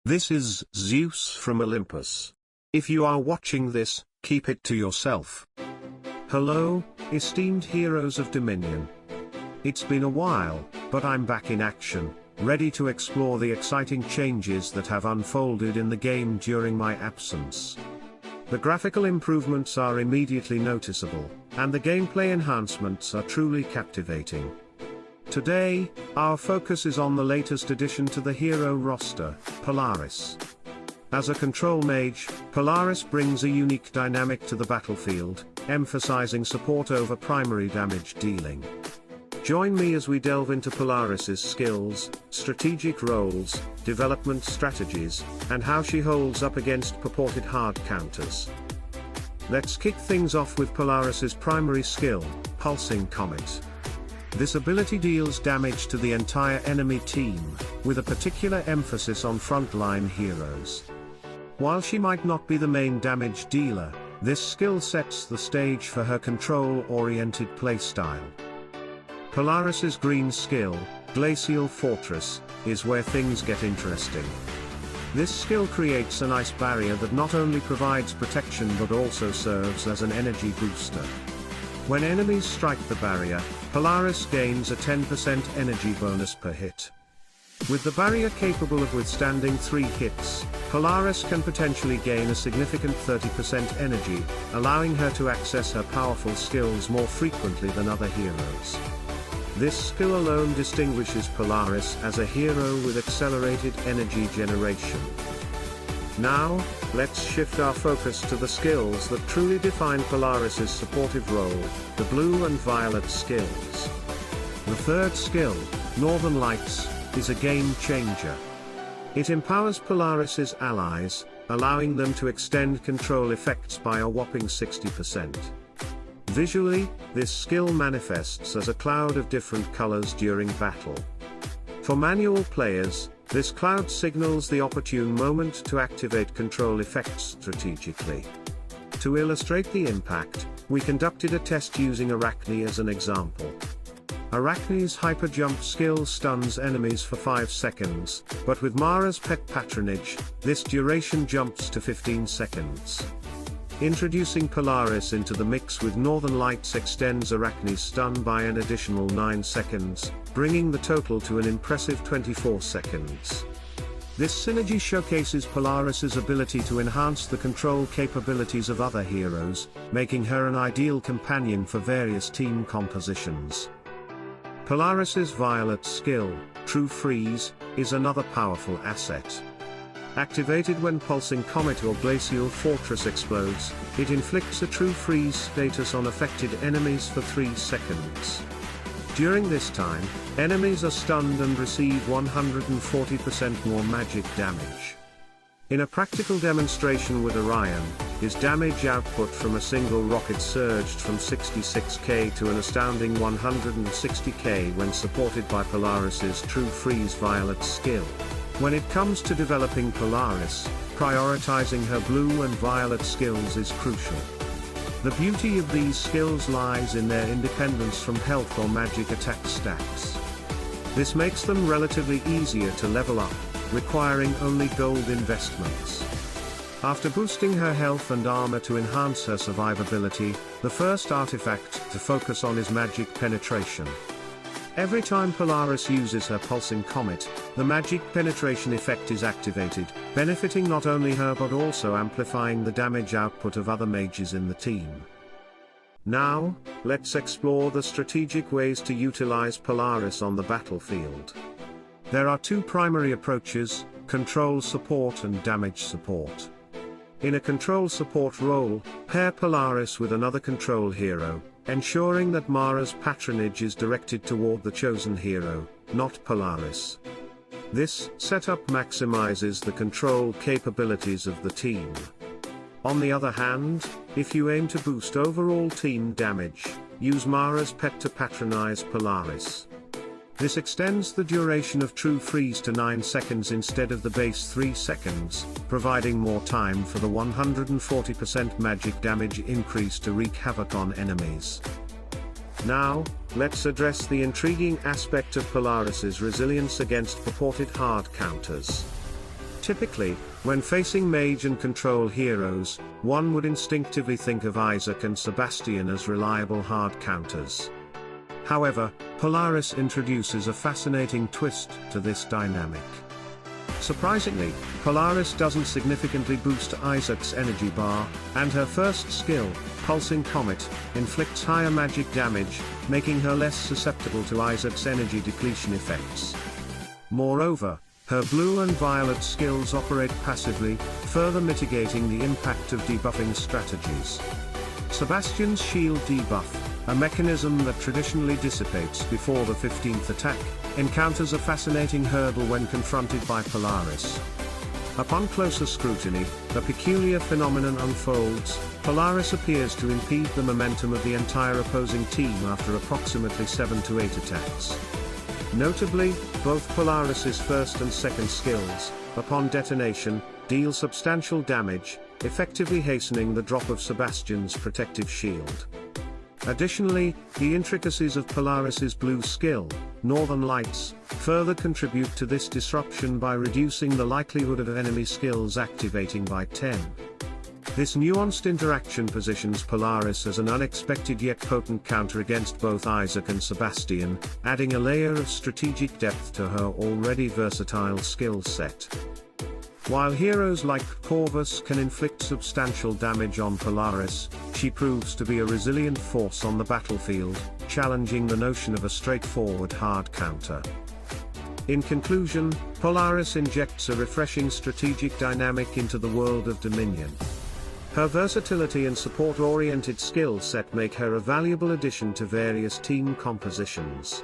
This is Zeus from Olympus. If you are watching this, keep it to yourself. Hello, esteemed heroes of Dominion. It's been a while, but I'm back in action, ready to explore the exciting changes that have unfolded in the game during my absence. The graphical improvements are immediately noticeable, and the gameplay enhancements are truly captivating. Today, our focus is on the latest addition to the hero roster, Polaris. As a Control Mage, Polaris brings a unique dynamic to the battlefield, emphasizing support over primary damage dealing. Join me as we delve into Polaris's skills, strategic roles, development strategies, and how she holds up against purported hard counters. Let's kick things off with Polaris's primary skill, Pulsing Comet. This ability deals damage to the entire enemy team, with a particular emphasis on frontline heroes. While she might not be the main damage dealer, this skill sets the stage for her control-oriented playstyle. Polaris's green skill, Glacial Fortress, is where things get interesting. This skill creates an ice barrier that not only provides protection but also serves as an energy booster. When enemies strike the barrier, Polaris gains a 10% energy bonus per hit. With the barrier capable of withstanding 3 hits, Polaris can potentially gain a significant 30% energy, allowing her to access her powerful skills more frequently than other heroes. This skill alone distinguishes Polaris as a hero with accelerated energy generation. Now, let's shift our focus to the skills that truly define Polaris's supportive role, the blue and violet skills. The third skill, Northern Lights, is a game changer. It empowers Polaris's allies, allowing them to extend control effects by a whopping 60%. Visually, this skill manifests as a cloud of different colors during battle. For manual players, this cloud signals the opportune moment to activate control effects strategically. To illustrate the impact, we conducted a test using Arachne as an example. Arachne's hyper jump skill stuns enemies for 5 seconds, but with Mara's pet patronage, this duration jumps to 15 seconds. Introducing Polaris into the mix with Northern Lights extends Arachne's stun by an additional 9 seconds, bringing the total to an impressive 24 seconds. This synergy showcases Polaris's ability to enhance the control capabilities of other heroes, making her an ideal companion for various team compositions. Polaris's violet skill, True Freeze, is another powerful asset. Activated when Pulsing Comet or Glacial Fortress explodes, it inflicts a True Freeze status on affected enemies for 3 seconds. During this time, enemies are stunned and receive 140% more magic damage. In a practical demonstration with Orion, his damage output from a single rocket surged from 66k to an astounding 160k when supported by Polaris's True Freeze Violet skill. When it comes to developing Polaris, prioritizing her blue and violet skills is crucial. The beauty of these skills lies in their independence from health or magic attack stacks. This makes them relatively easier to level up, requiring only gold investments. After boosting her health and armor to enhance her survivability, the first artifact to focus on is magic penetration. Every time Polaris uses her Pulsing Comet, the magic penetration effect is activated, benefiting not only her but also amplifying the damage output of other mages in the team. Now, let's explore the strategic ways to utilize Polaris on the battlefield. There are 2 primary approaches, control support and damage support. In a control support role, pair Polaris with another control hero, ensuring that Mara's patronage is directed toward the chosen hero, not Polaris. This setup maximizes the control capabilities of the team. On the other hand, if you aim to boost overall team damage, use Mara's pet to patronize Polaris. This extends the duration of True Freeze to 9 seconds instead of the base 3 seconds, providing more time for the 140% magic damage increase to wreak havoc on enemies. Now, let's address the intriguing aspect of Polaris's resilience against purported hard counters. Typically, when facing mage and control heroes, one would instinctively think of Isaac and Sebastian as reliable hard counters. However, Polaris introduces a fascinating twist to this dynamic. Surprisingly, Polaris doesn't significantly boost Isaac's energy bar, and her first skill, Pulsing Comet, inflicts higher magic damage, making her less susceptible to Isaac's energy depletion effects. Moreover, her blue and violet skills operate passively, further mitigating the impact of debuffing strategies. Sebastian's shield debuff, a mechanism that traditionally dissipates before the 15th attack, encounters a fascinating hurdle when confronted by Polaris. Upon closer scrutiny, a peculiar phenomenon unfolds. Polaris appears to impede the momentum of the entire opposing team after approximately 7 to 8 attacks. Notably, both Polaris's first and second skills, upon detonation, deal substantial damage, effectively hastening the drop of Sebastian's protective shield. Additionally, the intricacies of Polaris's blue skill, Northern Lights, further contribute to this disruption by reducing the likelihood of enemy skills activating by 10. This nuanced interaction positions Polaris as an unexpected yet potent counter against both Isaac and Sebastian, adding a layer of strategic depth to her already versatile skill set. While heroes like Corvus can inflict substantial damage on Polaris, she proves to be a resilient force on the battlefield, challenging the notion of a straightforward hard counter. In conclusion, Polaris injects a refreshing strategic dynamic into the world of Dominion. Her versatility and support-oriented skill set make her a valuable addition to various team compositions.